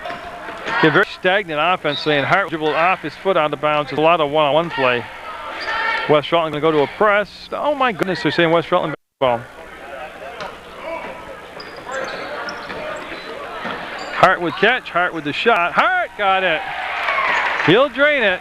get very stagnant offensively, and Hart dribbled off his foot out of bounds. There's a lot of one-on-one play. West Rutland going to go to a press. Oh my goodness, they're saying West Rutland basketball. Hart would catch, Hart with the shot. Hart got it. He'll drain it.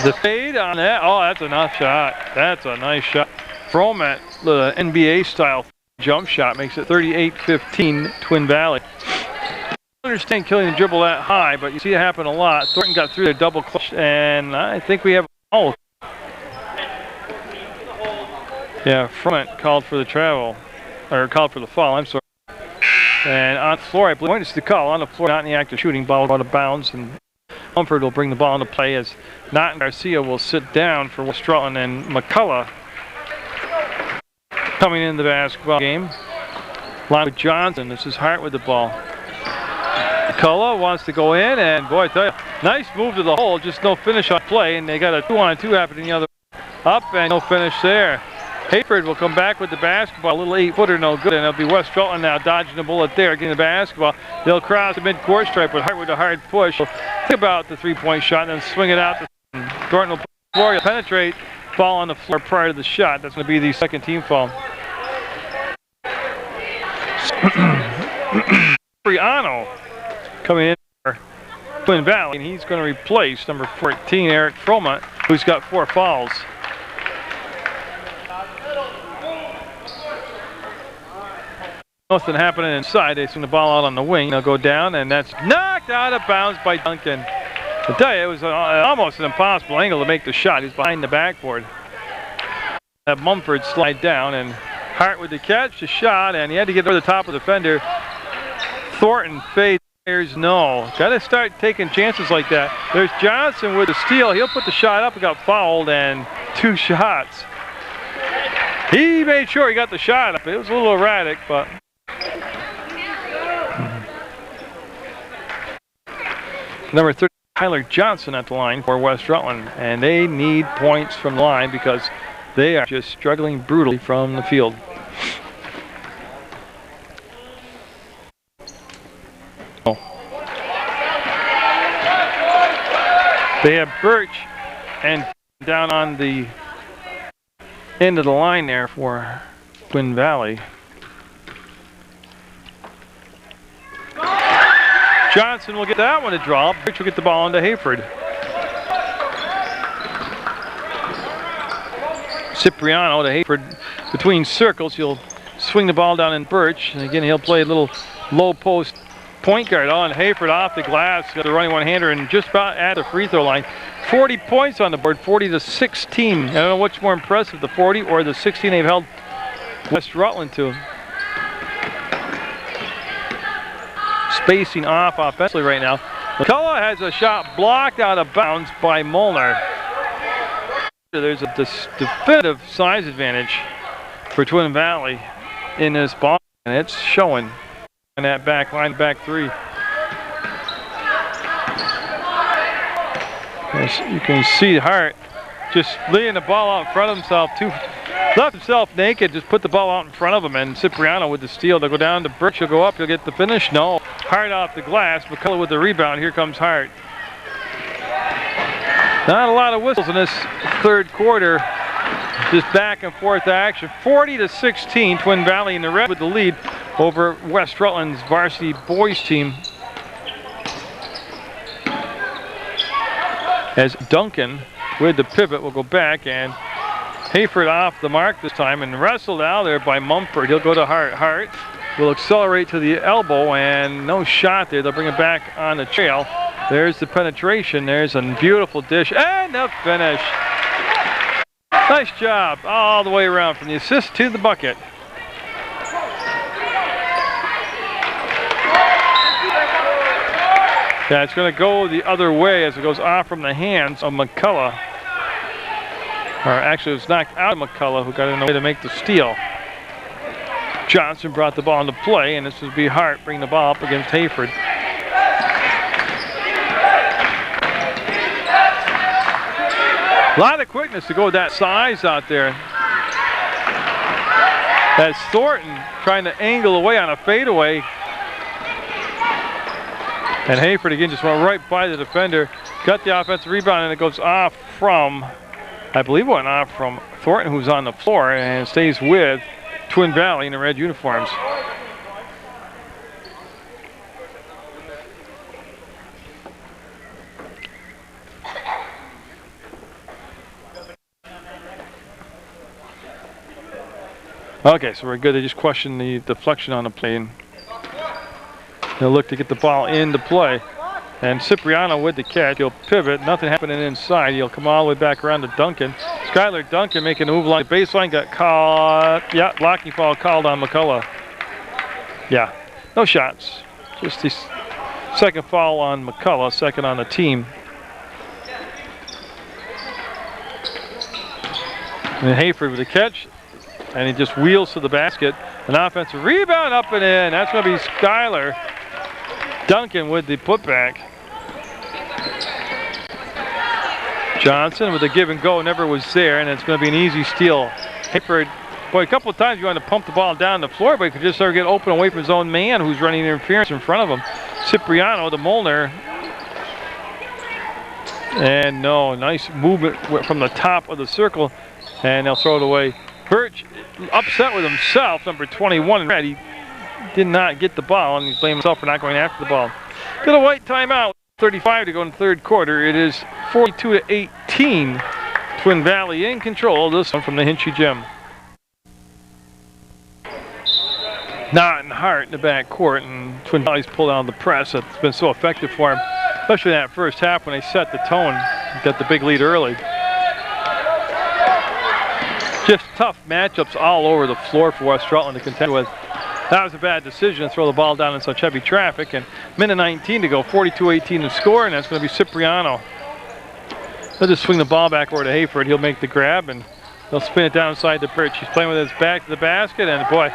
The fade on that. Oh, that's a nice shot. That's a nice shot. Froment, the NBA style jump shot, makes it 38-15 Twin Valley. I understand killing the dribble that high, but you see it happen a lot. Thornton got through their double clutch, and I think we have a foul. Yeah, Froment called for the travel, or called for the foul, I'm sorry. And on the floor, I believe it's the call. On the floor, not in the act of shooting, ball out of bounds, and Mumford will bring the ball into play as Knott and Garcia will sit down for West Rutland, and McCullough coming in the basketball game. Line with Johnson. This is Hart with the ball. McCullough wants to go in, and boy, I tell you, nice move to the hole, just no finish on play, and they got a 2-on-2 happening the other way. Up, and no finish there. Hayford will come back with the basketball, a little 8-footer, no good, and it'll be West Rutland now dodging the bullet there, getting the basketball. They'll cross the mid-court stripe, but Hart with a hard push. Think about the three-point shot and then swing it out. Thornton will put the floor, he'll penetrate, fall on the floor prior to the shot. That's going to be the second team foul. Briano coming in for Twin Valley, and he's going to replace number 14, Eric Froment, who's got 4 fouls. Nothing happening inside. They swing the ball out on the wing. They'll go down, and that's knocked out of bounds by Duncan. I tell you, it was almost an impossible angle to make the shot. He's behind the backboard. Have Mumford slide down, and Hart with the catch, the shot, and he had to get over the top of the defender. Thornton fades. No. Got to start taking chances like that. There's Johnson with the steal. He'll put the shot up and got fouled, and 2 shots. He made sure he got the shot up. It was a little erratic, but. Number 30, Tyler Johnson at the line for West Rutland, and they need points from the line because they are just struggling brutally from the field. Oh. They have Birch and down on the end of the line there for Twin Valley. Johnson will get that one to drop. Birch will get the ball into Hayford. Cipriano to Hayford between circles. He'll swing the ball down in Birch. And again, he'll play a little low post point guard on. Hayford off the glass, got the running one-hander and just about at the free throw line. 40 points on the board, 40-16. I don't know what's more impressive, the 40 or the 16 they've held West Rutland to. Spacing off offensively right now. McCullough has a shot blocked out of bounds by Munger. There's a definitive size advantage for Twin Valley in this ball, and it's showing in that back line, back three. As you can see Hart just laying the ball out in front of himself, left himself naked, just put the ball out in front of him, and Cipriano with the steal. They'll go down to Birch, he'll go up, he'll get the finish. No, Hart off the glass, McCullough with the rebound. Here comes Hart. Not a lot of whistles in this third quarter. Just back and forth action. 40-16, Twin Valley in the red with the lead over West Rutland's varsity boys team. As Duncan with the pivot will go back, and Hayford off the mark this time and wrestled out there by Mumford. He'll go to Hart. Hart will accelerate to the elbow, and no shot there. They'll bring it back on the trail. There's the penetration. There's a beautiful dish and the finish. Nice job all the way around from the assist to the bucket. Yeah, it's going to go the other way as it goes off from the hands of McCullough. Or actually, it was knocked out of McCullough, who got in the way to make the steal. Johnson brought the ball into play, and this would be Hart bringing the ball up against Hayford. A lot of quickness to go with that size out there. That's Thornton trying to angle away on a fadeaway. And Hayford again just went right by the defender. Got the offensive rebound, and it goes off from, I believe it went off from Thornton, who's on the floor, and stays with Twin Valley in the red uniforms. Okay, so we're good. They just questioned the deflection on the play, and they'll look to get the ball into play. And Cipriano with the catch. He'll pivot. Nothing happening inside. He'll come all the way back around to Duncan. Skylar Duncan making a move along the baseline. Got caught. Yeah, blocking foul called on McCullough. Yeah, no shots. Just the second foul on McCullough, second on the team. And Hayford with the catch. And he just wheels to the basket. An offensive rebound up and in. That's going to be Skylar Duncan with the putback. Johnson with the give and go, never was there, and it's going to be an easy steal. Hayford, boy, a couple of times you want to pump the ball down the floor, but he could just start to get open away from his own man who's running interference in front of him. Cipriano, the Molnar. And no, nice movement from the top of the circle, and they'll throw it away. Birch upset with himself, number 21 in red. He did not get the ball, and he's blaming himself for not going after the ball. Get a white timeout. 35 to go in the third quarter. It is 42-18. Twin Valley in control. This one from the Hinchy Gym. Knott and Hart in the back court, and Twin Valley's pulled out the press. It's been so effective for him, especially in that first half when they set the tone. Got the big lead early. Just tough matchups all over the floor for West Rutland to contend with. That was a bad decision to throw the ball down in such heavy traffic. And minute 19 to go, 42-18 to score, and that's going to be Cipriano. They'll just swing the ball back over to Hayford. He'll make the grab, and they'll spin it down inside the Birch. He's playing with his back to the basket, and boy,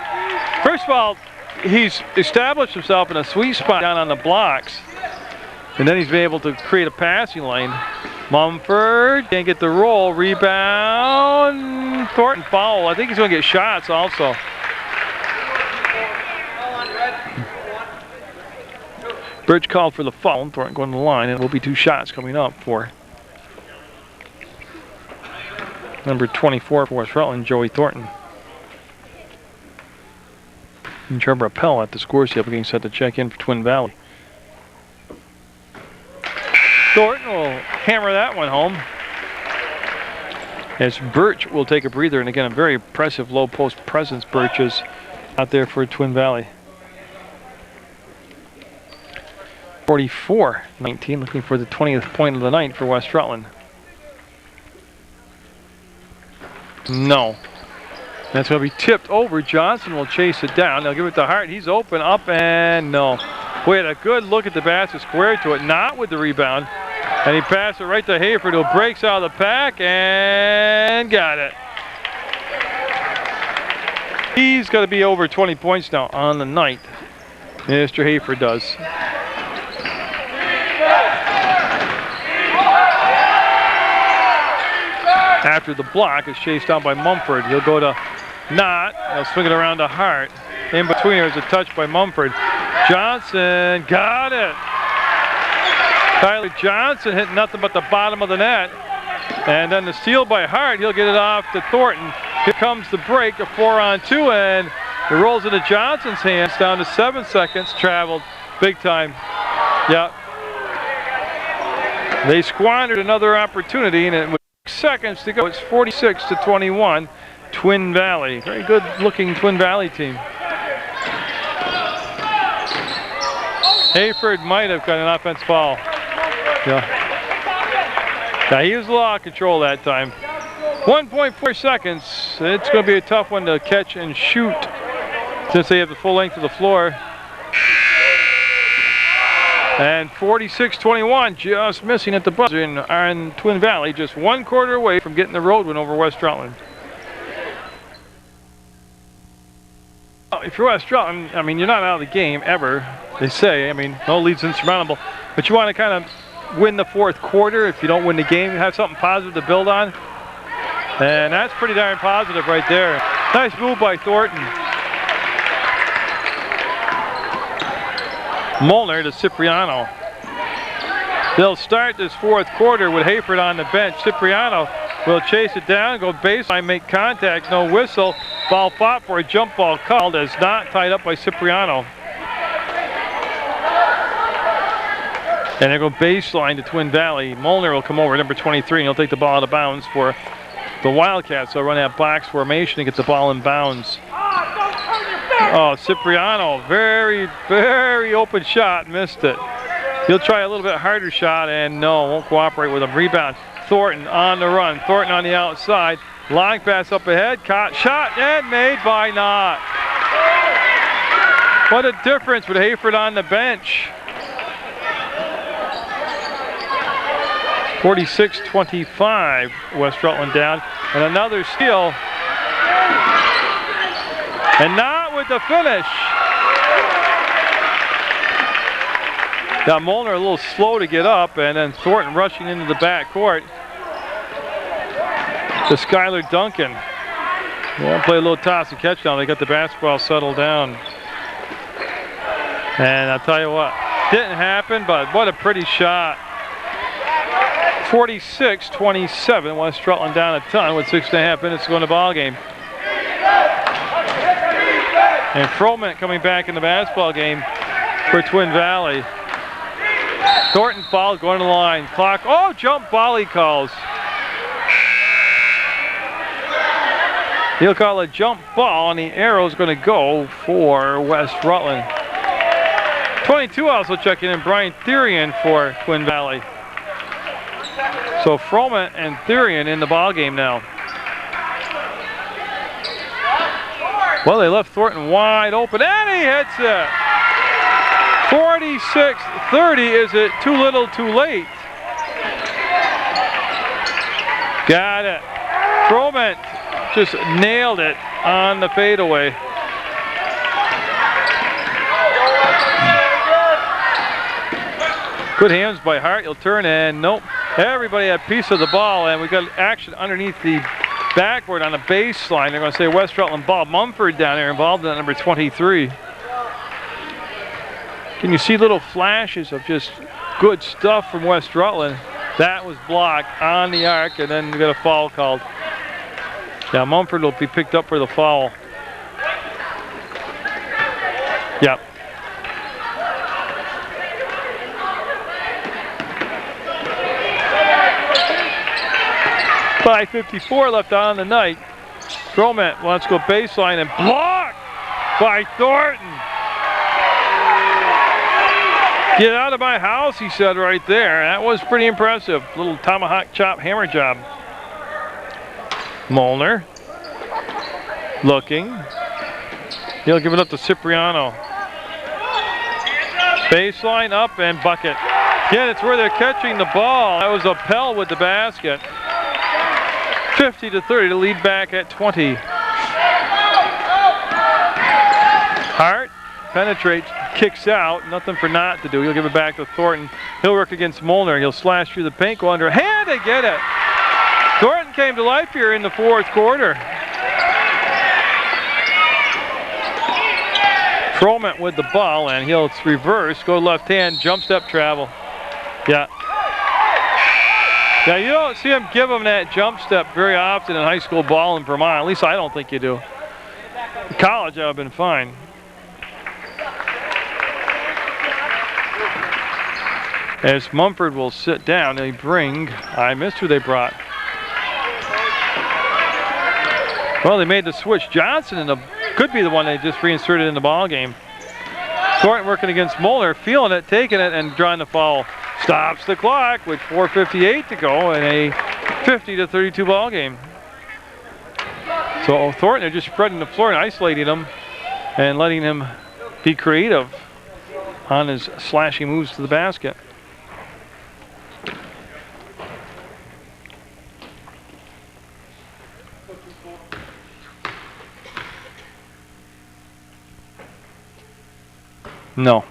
first of all, he's established himself in a sweet spot down on the blocks, and then he's been able to create a passing lane. Mumford can't get the roll. Rebound. Thornton foul. I think he's going to get shots also. Birch called for the foul. Thornton going to the line, and it will be two shots coming up for number 24 for West Rutland, Joey Thornton. And Trevor Appel at the scores table getting set to check in for Twin Valley. Thornton will hammer that one home. As Birch will take a breather, and again, a very impressive low post presence Birch is out there for Twin Valley. 44-19, looking for the 20th point of the night for West Rutland. No. That's going to be tipped over. Johnson will chase it down. They'll give it to Hart. He's open, up, and no. We had a good look at the basket, squared to it, not with the rebound. And he passed it right to Hayford, who breaks out of the pack and got it. He's got to be over 20 points now on the night. Mr. Hayford does. After the block is chased down by Mumford. He'll go to Knott. He'll swing it around to Hart. In between, there's a touch by Mumford. Johnson got it. Tyler Johnson hit nothing but the bottom of the net. And then the steal by Hart. He'll get it off to Thornton. Here comes the break, a 4-on-2, and it rolls into Johnson's hands down to 7 seconds. Traveled big time. Yep. They squandered another opportunity, and it was 6 seconds to go. It's 46-21, Twin Valley. Very good looking Twin Valley team. Hayford might have got an offense foul. Yeah, he was a lot of control that time. 1.4 seconds. It's going to be a tough one to catch and shoot since they have the full length of the floor. And 46-21, just missing at the buzzer, and Twin Valley just 1 quarter away from getting the road win over West Rutland. If you're West Rutland, I mean, you're not out of the game ever, they say. I mean, no lead's insurmountable. But you want to kind of win the fourth quarter. If you don't win the game, you have something positive to build on. And that's pretty darn positive right there. Nice move by Thornton. Molnar to Cipriano. They'll start this fourth quarter with Hayford on the bench. Cipriano will chase it down, go baseline, make contact, no whistle. Ball fought for, a jump ball called, as not tied up by Cipriano. And they go baseline to Twin Valley. Molnar will come over, number 23, and he'll take the ball out of bounds for the Wildcats. They'll run that box formation and get the ball in bounds. Oh, Cipriano, very, very open shot, missed it. He'll try a little bit harder shot, and no, won't cooperate with him. Rebound, Thornton on the run. Thornton on the outside. Long pass up ahead, caught, shot, and made by Knott. What a difference with Hayford on the bench. 46-25, West Rutland down. And another steal. And Knott with the finish. Now Molnar a little slow to get up, and then Thornton rushing into the back court to Skylar Duncan. They'll play a little toss and catch down. They got the basketball settled down. And I'll tell you what, didn't happen, but what a pretty shot. 46-27, West Rutland down a ton with 6.5 minutes to go in the ball game. And Froment coming back in the basketball game for Twin Valley. Thornton foul, going to the line. Clock, oh, jump ball he calls. He'll call a jump ball, and the arrow's going to go for West Rutland. 22 also checking in, Brian Therian for Twin Valley. So Froment and Therian in the ball game now. Well, they left Thornton wide open, and he hits it. 46-30, is it too little too late? Got it. Froment just nailed it on the fadeaway. Good hands by Hart. He'll turn, and nope. Everybody had a piece of the ball, and we got action underneath the backboard on the baseline. They're going to say West Rutland ball. Mumford down there involved in that, number 23. Can you see little flashes of just good stuff from West Rutland? That was blocked on the arc, and then we got a foul called. Yeah, Mumford will be picked up for the foul. Yep. 5:54 left on the night. Froment wants to go baseline and blocked by Thornton. Get out of my house, he said right there. That was pretty impressive. Little tomahawk chop hammer job. Molnar looking. He'll give it up to Cipriano. Baseline up and bucket. Again, it's where they're catching the ball. That was a Pell with the basket. 50-30 to lead back at 20. Hart penetrates, kicks out. Nothing for Knott to do. He'll give it back to Thornton. He'll work against Molnar. He'll slash through the paint, go underhand and get it. Thornton came to life here in the fourth quarter. Froment with the ball, and he'll reverse, go left hand, jump step travel. Yeah. Yeah, you don't see him give him that jump step very often in high school ball in Vermont. At least I don't think you do. In college, I've been fine. As Mumford will sit down, they bring, I missed who they brought. Well, they made the switch. Johnson could be the one they just reinserted in the ball game. Thornton working against Molnar, feeling it, taking it, and drawing the foul. Stops the clock with 4:58 to go in a 50-32 ball game. So Thornton, they're just spreading the floor and isolating him and letting him be creative on his slashing moves to the basket. No.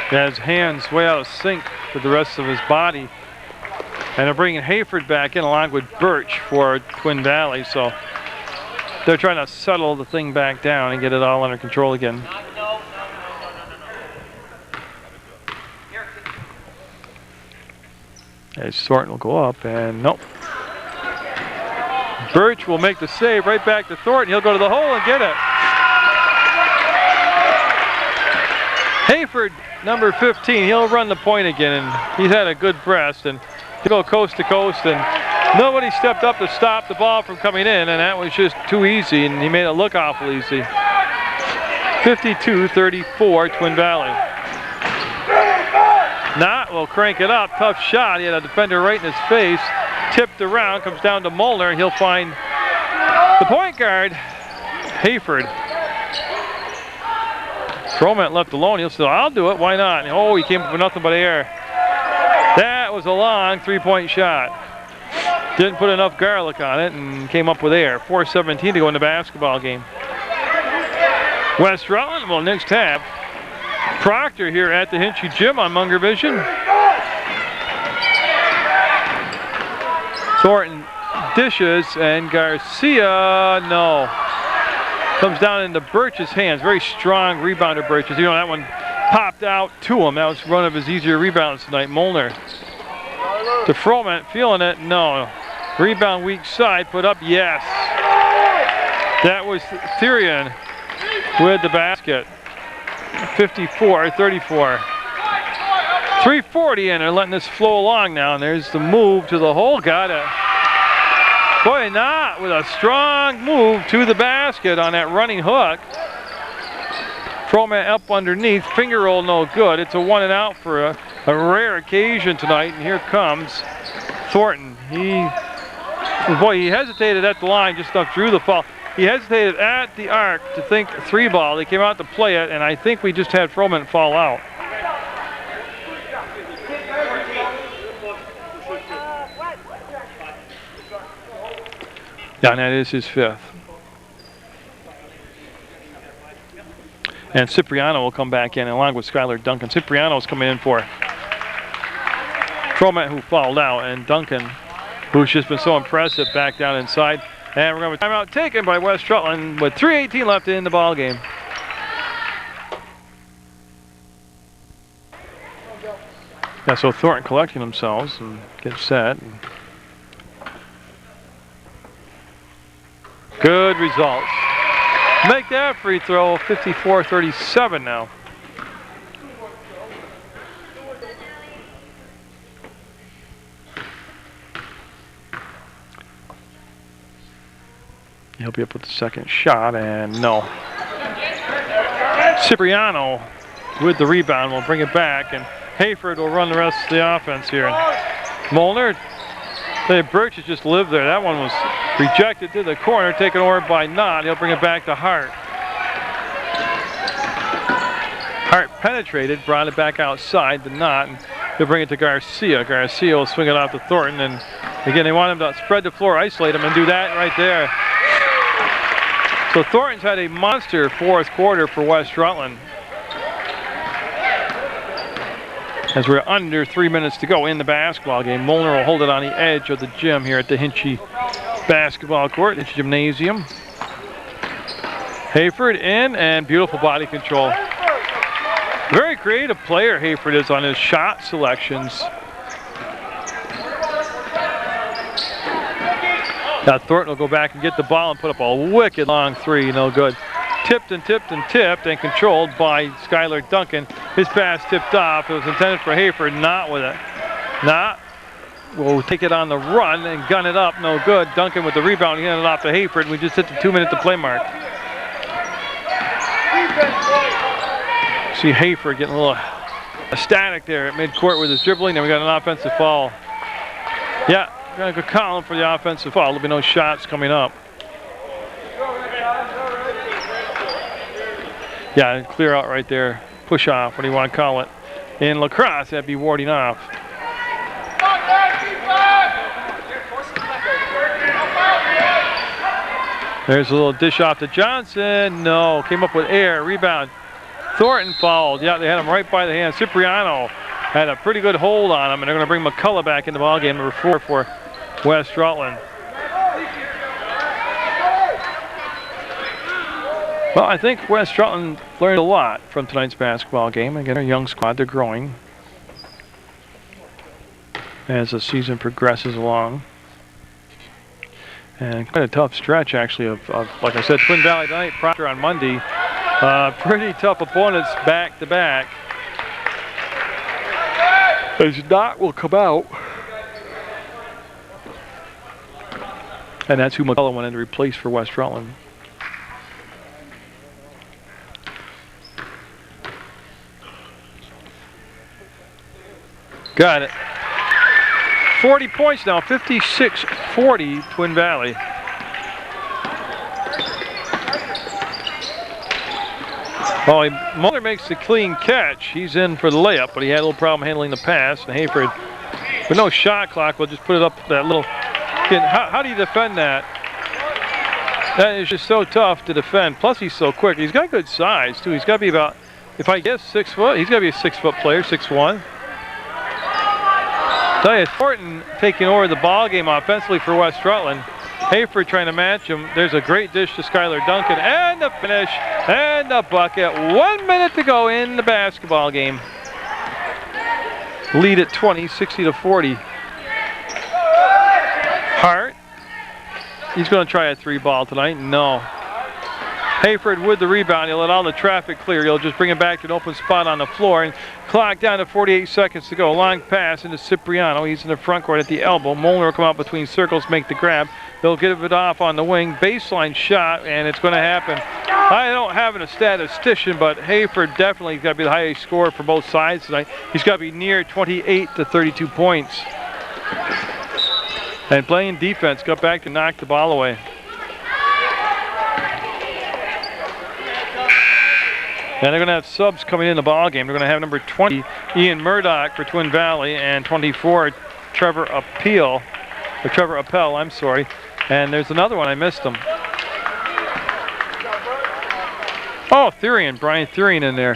He has hands way out of sync with the rest of his body. And they're bringing Hayford back in along with Birch for Twin Valley. So they're trying to settle the thing back down and get it all under control again. As Thornton will go up and nope. Birch will make the save right back to Thornton. He'll go to the hole and get it. Hayford, number 15, he'll run the point again, and he's had a good breast, and he'll go coast to coast, and nobody stepped up to stop the ball from coming in, and that was just too easy, and he made it look awful easy. 52-34, Twin Valley. Knott will crank it up, tough shot. He had a defender right in his face, tipped around, comes down to Molnar, and he'll find the point guard, Hayford. Froment left alone, he'll say, I'll do it, why not? And, oh, he came up with nothing but air. That was a long three-point shot. Didn't put enough garlic on it and came up with air. 4:17 to go in the basketball game. West Rutland will next have Proctor here at the Hinchy Gym on Munger Vision. Thornton dishes and Garcia, no. Comes down into Birch's hands. Very strong rebounder, Birch's. You know, that one popped out to him. That was one of his easier rebounds tonight. Molnar to Froment, feeling it, no. Rebound weak side, put up, yes. That was Therian with the basket. 54-34. 3:40 in, they're letting this flow along now, and there's the move to the hole, got it. Boy, Knott with a strong move to the basket on that running hook. Froment up underneath, finger roll no good. It's a one and out for a rare occasion tonight, and here comes Thornton. He hesitated at the line, just stuff drew the foul. He hesitated at the arc to think three ball. They came out to play it, and I think we just had Froment fall out. Yeah, and that is his fifth. And Cipriano will come back in along with Skylar Duncan. Cipriano's coming in for Froment, who fouled out, and Duncan, who's just been so impressive, back down inside. And we're going to have a timeout taken by West Rutland with 3:18 left in the ball game. Yeah, so Thornton collecting themselves and get set. Good results. Make that free throw, 54-37 now. He'll be up with the second shot, and no. Cipriano with the rebound will bring it back, and Hayford will run the rest of the offense here. Molnar, Birch has just lived there. That one was rejected to the corner, taken over by Knott. He'll bring it back to Hart. Hart penetrated, brought it back outside to Knott, and he'll bring it to Garcia. Garcia will swing it off to Thornton, and again, they want him to spread the floor, isolate him, and do that right there. So Thornton's had a monster fourth quarter for West Rutland. As we're under 3 minutes to go in the basketball game, Molnar will hold it on the edge of the gym here at the Hinchy basketball court, Hinchy Gymnasium. Hayford in, and beautiful body control. Very creative player Hayford is on his shot selections. Now Thornton will go back and get the ball and put up a wicked long three, no good. Tipped and tipped and tipped and controlled by Skylar Duncan. His pass tipped off. It was intended for Hayford, not with it. Knott will take it on the run and gun it up, no good. Duncan with the rebound, he handed it off to Hayford. We just hit the 2 minute to play mark. See Hayford getting a little ecstatic there at midcourt with his dribbling. Then we got an offensive foul. Yeah, we're gonna go call him for the offensive foul. There'll be no shots coming up. Yeah, clear out right there. Push off, what do you want to call it? In lacrosse, that'd be warding off. There's a little dish off to Johnson. No, came up with air. Rebound. Thornton fouled. Yeah, they had him right by the hand. Cipriano had a pretty good hold on him, and they're going to bring McCullough back in the ballgame, number 4 for West Rutland. Well, I think West Rutland learned a lot from tonight's basketball game. Again, our young squad, they're growing as the season progresses along. And quite a tough stretch, actually, of like I said, Twin Valley tonight, Proctor on Monday. Pretty tough opponents back to back. As Knott will come out. And that's who McCullough went in to replace for West Rutland. Got it. 40 points now, 56-40 Twin Valley. Oh, Munger makes the clean catch. He's in for the layup, but he had a little problem handling the pass. And Hayford, with no shot clock, will just put it up that little. Again, how do you defend that? That is just so tough to defend. Plus, he's so quick. He's got good size, too. He's got to be about, if I guess, 6 foot. He's got to be a 6 foot player, 6'1". Tell you, Thornton taking over the ball game offensively for West Rutland. Hayford trying to match him. There's a great dish to Skylar Duncan, and the finish, and the bucket. 1 minute to go in the basketball game. Lead at 20, 60-40. Hart, he's going to try a 3-ball tonight. No. Hayford with the rebound. He'll let all the traffic clear. He'll just bring it back to an open spot on the floor. And clock down to 48 seconds to go. Long pass into Cipriano. He's in the front court at the elbow. Molnar will come out between circles, make the grab. They'll give it off on the wing. Baseline shot, and it's going to happen. I don't have a statistician, but Hayford definitely got to be the highest scorer for both sides tonight. He's got to be near 28 to 32 points. And playing defense, got back to knock the ball away. And they're going to have subs coming in the ball game. They're going to have number 20, Ian Murdoch for Twin Valley, and 24, Trevor Appel, I'm sorry. And there's another one, I missed him. Oh, Brian Therian in there.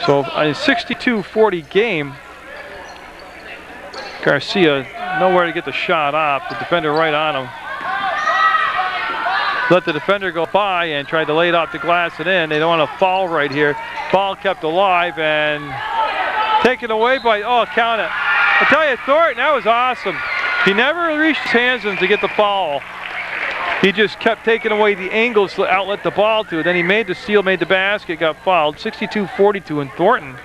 So a 62-40 game. Garcia, nowhere to get the shot off. The defender right on him. Let the defender go by and tried to lay it off the glass and in. They don't want to foul right here. Ball kept alive and taken away by, oh, count it. I tell you, Thornton, that was awesome. He never reached his hands in to get the foul. He just kept taking away the angles to outlet the ball to. Then he made the steal, made the basket, got fouled. 62-42 in Thornton.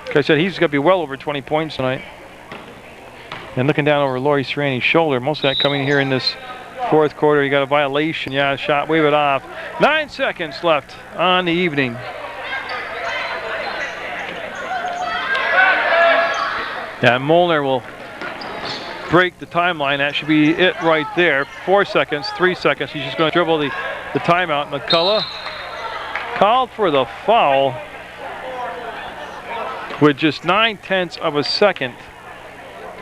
Like I said, he's going to be well over 20 points tonight. And looking down over Laurie Serrani's shoulder, most of that coming here in this fourth quarter. You got a violation. Yeah, shot, wave it off. 9 seconds left on the evening. Yeah, Munger will break the timeline. That should be it right there. 4 seconds, 3 seconds. He's just going to dribble the timeout. McCullough called for the foul with just 9/10 of a second.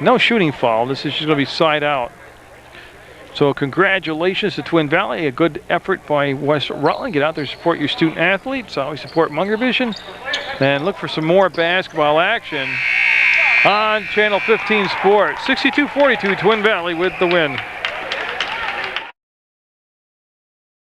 No shooting foul. This is just going to be side out. So congratulations to Twin Valley. A good effort by West Rutland. Get out there, support your student athletes. Always support Munger Vision. And look for some more basketball action on Channel 15 Sports. 62-42, Twin Valley with the win.